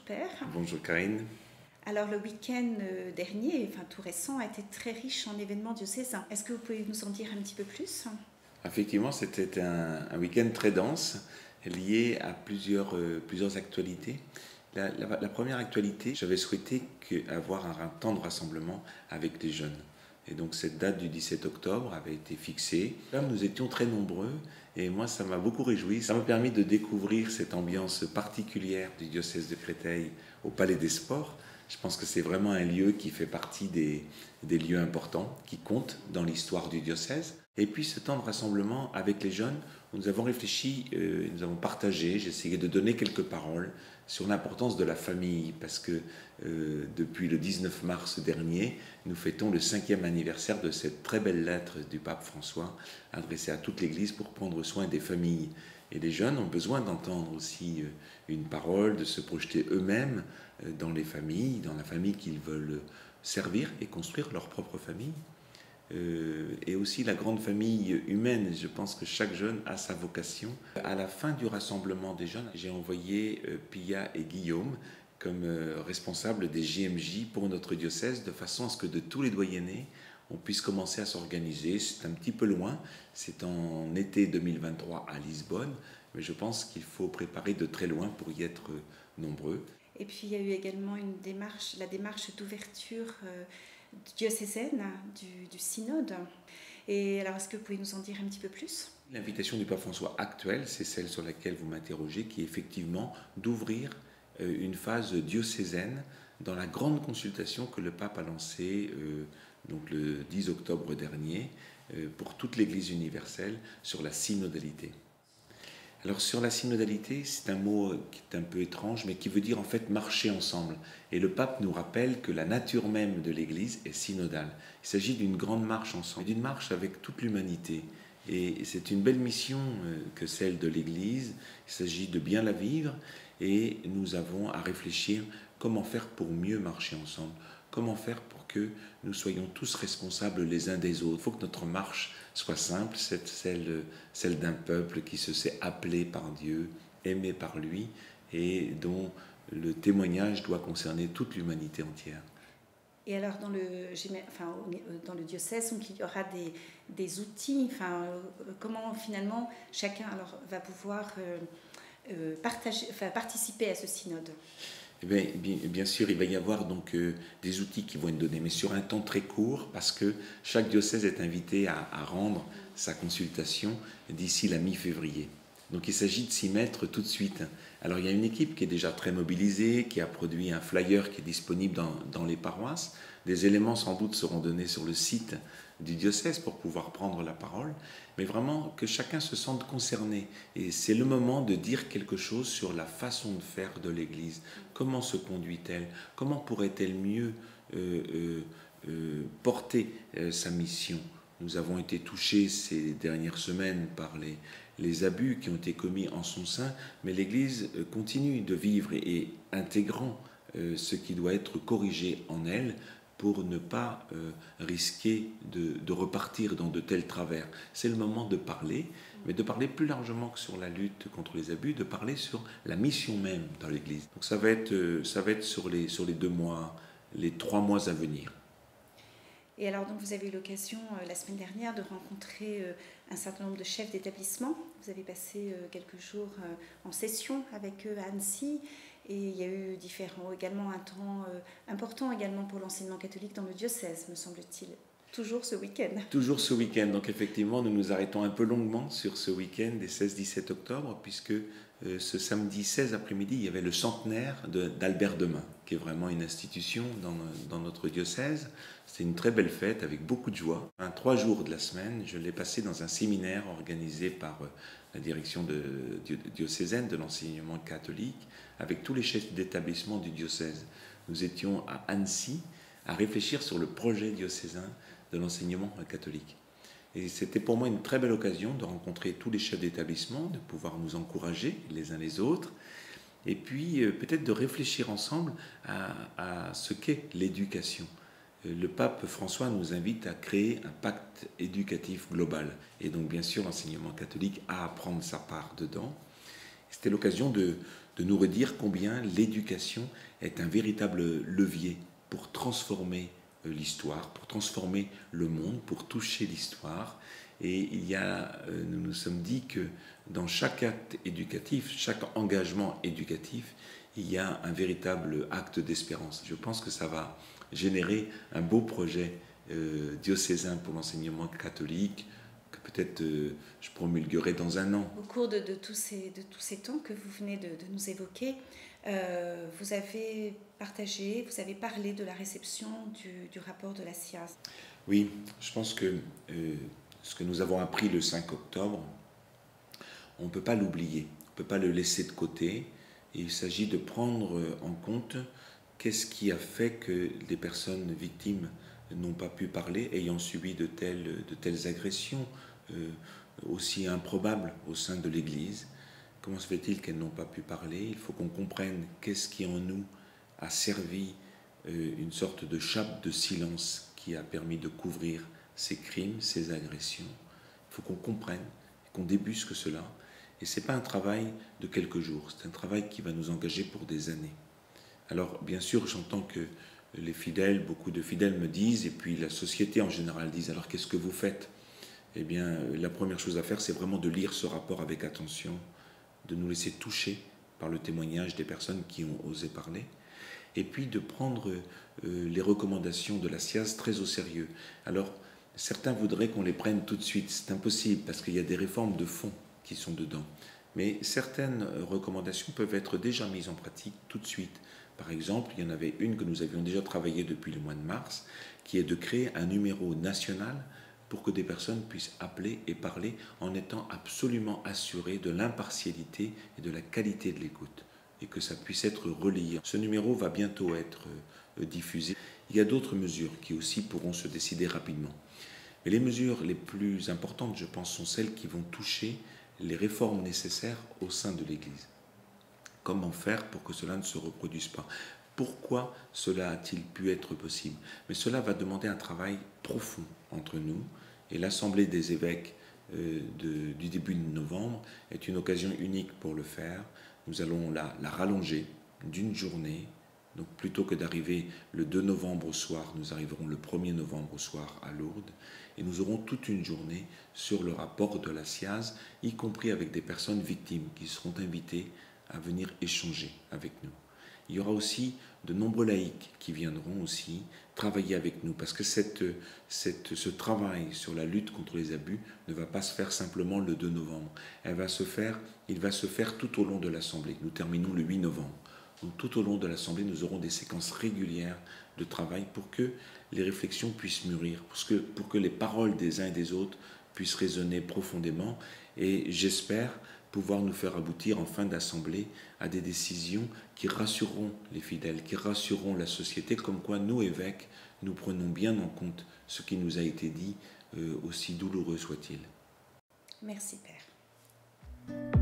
Père. Bonjour Karine. Alors le week-end dernier, enfin tout récent, a été très riche en événements diocésains. Est-ce que vous pouvez nous en dire un petit peu plus? Effectivement, c'était un week-end très dense, lié à plusieurs actualités. La première actualité, j'avais souhaité avoir un temps de rassemblement avec les jeunes. Et donc cette date du 17 octobre avait été fixée. Là, nous étions très nombreux et moi, ça m'a beaucoup réjoui. Ça m'a permis de découvrir cette ambiance particulière du diocèse de Créteil au Palais des Sports. Je pense que c'est vraiment un lieu qui fait partie des lieux importants, qui comptent dans l'histoire du diocèse. Et puis ce temps de rassemblement avec les jeunes, nous avons réfléchi, nous avons partagé, j'ai essayé de donner quelques paroles sur l'importance de la famille, parce que depuis le 19 mars dernier, nous fêtons le 5e anniversaire de cette très belle lettre du pape François adressée à toute l'Église pour prendre soin des familles. Et les jeunes ont besoin d'entendre aussi une parole, de se projeter eux-mêmes dans les familles, dans la famille qu'ils veulent servir et construire leur propre famille. Et aussi la grande famille humaine. Je pense que chaque jeune a sa vocation. À la fin du rassemblement des jeunes, j'ai envoyé Pia et Guillaume comme responsables des JMJ pour notre diocèse, de façon à ce que de tous les doyennés, on puisse commencer à s'organiser. C'est un petit peu loin, c'est en été 2023 à Lisbonne, mais je pense qu'il faut préparer de très loin pour y être nombreux. Et puis il y a eu également la démarche d'ouverture diocésaine du synode. Et alors, est-ce que vous pouvez nous en dire un petit peu plus? L'invitation du pape François actuelle, c'est celle sur laquelle vous m'interrogez, qui est effectivement d'ouvrir une phase diocésaine dans la grande consultation que le pape a lancée donc le 10 octobre dernier pour toute l'Église universelle sur la synodalité. Alors sur la synodalité, c'est un mot qui est un peu étrange, mais qui veut dire en fait marcher ensemble. Et le pape nous rappelle que la nature même de l'Église est synodale. Il s'agit d'une grande marche ensemble, d'une marche avec toute l'humanité. Et c'est une belle mission que celle de l'Église. Il s'agit de bien la vivre et nous avons à réfléchir comment faire pour mieux marcher ensemble. Comment faire pour que nous soyons tous responsables les uns des autres. Il faut que notre marche soit simple, c'est celle d'un peuple qui se sait appelé par Dieu, aimé par lui, et dont le témoignage doit concerner toute l'humanité entière. Et alors dans le diocèse, donc, il y aura des outils, comment finalement chacun va pouvoir participer à ce synode? Eh bien sûr, il va y avoir donc des outils qui vont être donnés, mais sur un temps très court, parce que chaque diocèse est invité à rendre sa consultation d'ici la mi-février. Donc il s'agit de s'y mettre tout de suite. Alors il y a une équipe qui est déjà très mobilisée, qui a produit un flyer qui est disponible dans les paroisses. Des éléments sans doute seront donnés sur le site du diocèse pour pouvoir prendre la parole, mais vraiment que chacun se sente concerné. Et c'est le moment de dire quelque chose sur la façon de faire de l'Église. Comment se conduit-elle? Comment pourrait-elle mieux porter sa mission? Nous avons été touchés ces dernières semaines par les abus qui ont été commis en son sein, mais l'Église continue de vivre et intégrant ce qui doit être corrigé en elle pour ne pas risquer de repartir dans de tels travers. C'est le moment de parler, mais de parler plus largement que sur la lutte contre les abus, de parler sur la mission même dans l'Église. Donc ça va être sur les 2 mois, les 3 mois à venir. Et alors, donc, vous avez eu l'occasion la semaine dernière de rencontrer un certain nombre de chefs d'établissement. Vous avez passé quelques jours en session avec eux à Annecy. Et il y a eu également un temps important également pour l'enseignement catholique dans le diocèse, me semble-t-il. Toujours ce week-end. Toujours ce week-end. Donc effectivement, nous nous arrêtons un peu longuement sur ce week-end des 16-17 octobre, puisque ce samedi 16 après-midi, il y avait le centenaire d'Albert Demain, qui est vraiment une institution dans notre diocèse. C'était une très belle fête avec beaucoup de joie. 3 jours de la semaine, je l'ai passé dans un séminaire organisé par la direction diocésaine de l'enseignement catholique, avec tous les chefs d'établissement du diocèse. Nous étions à Annecy à réfléchir sur le projet diocésain de l'enseignement catholique. Et c'était pour moi une très belle occasion de rencontrer tous les chefs d'établissement, de pouvoir nous encourager les uns les autres, et puis peut-être de réfléchir ensemble à ce qu'est l'éducation. Le pape François nous invite à créer un pacte éducatif global. Et donc bien sûr l'enseignement catholique a à prendre sa part dedans. C'était l'occasion de de nous redire combien l'éducation est un véritable levier pour transformer l'histoire, pour transformer le monde, pour toucher l'histoire. Et nous nous sommes dit que dans chaque acte éducatif, chaque engagement éducatif, il y a un véritable acte d'espérance. Je pense que ça va générer un beau projet diocésain pour l'enseignement catholique, que peut-être je promulguerai dans un an. Au cours de tous ces temps que vous venez de nous évoquer, vous avez partagé, vous avez parlé de la réception du rapport de la SIAZ. Oui, je pense que ce que nous avons appris le 5 octobre, on ne peut pas l'oublier, on ne peut pas le laisser de côté. Et il s'agit de prendre en compte qu'est-ce qui a fait que les personnes victimes n'ont pas pu parler, ayant subi de telles agressions, aussi improbables au sein de l'Église. Comment se fait-il qu'elles n'ont pas pu parler? Il faut qu'on comprenne qu'est-ce qui en nous a servi une sorte de chape de silence qui a permis de couvrir ces crimes, ces agressions. Il faut qu'on comprenne, qu'on débusque cela. Et ce n'est pas un travail de quelques jours, c'est un travail qui va nous engager pour des années. Alors bien sûr, j'entends que les fidèles, beaucoup de fidèles me disent, et puis la société en général disent, alors qu'est-ce que vous faites? Eh bien, la première chose à faire, c'est vraiment de lire ce rapport avec attention, de nous laisser toucher par le témoignage des personnes qui ont osé parler, et puis de prendre les recommandations de la SIAZ très au sérieux. Alors, certains voudraient qu'on les prenne tout de suite. C'est impossible, parce qu'il y a des réformes de fond qui sont dedans. Mais certaines recommandations peuvent être déjà mises en pratique tout de suite. Par exemple, il y en avait une que nous avions déjà travaillée depuis le mois de mars, qui est de créer un numéro national pour que des personnes puissent appeler et parler en étant absolument assurées de l'impartialité et de la qualité de l'écoute, et que ça puisse être relayé. Ce numéro va bientôt être diffusé. Il y a d'autres mesures qui aussi pourront se décider rapidement. Mais les mesures les plus importantes, je pense, sont celles qui vont toucher les réformes nécessaires au sein de l'Église. Comment faire pour que cela ne se reproduise pas? Pourquoi cela a-t-il pu être possible? Mais cela va demander un travail profond entre nous, et l'Assemblée des évêques du début de novembre est une occasion unique pour le faire. Nous allons la rallonger d'une journée. Donc plutôt que d'arriver le 2 novembre au soir, nous arriverons le 1er novembre au soir à Lourdes, et nous aurons toute une journée sur le rapport de la SIAZ, y compris avec des personnes victimes qui seront invitées à venir échanger avec nous. Il y aura aussi de nombreux laïcs qui viendront aussi travailler avec nous, parce que ce travail sur la lutte contre les abus ne va pas se faire simplement le 2 novembre. Il va se faire tout au long de l'Assemblée. Nous terminons le 8 novembre. Donc, tout au long de l'Assemblée, nous aurons des séquences régulières de travail pour que les réflexions puissent mûrir, pour que les paroles des uns et des autres puissent résonner profondément, et j'espère pouvoir nous faire aboutir en fin d'Assemblée à des décisions qui rassureront les fidèles, qui rassureront la société, comme quoi nous, évêques, nous prenons bien en compte ce qui nous a été dit, aussi douloureux soit-il. Merci Père.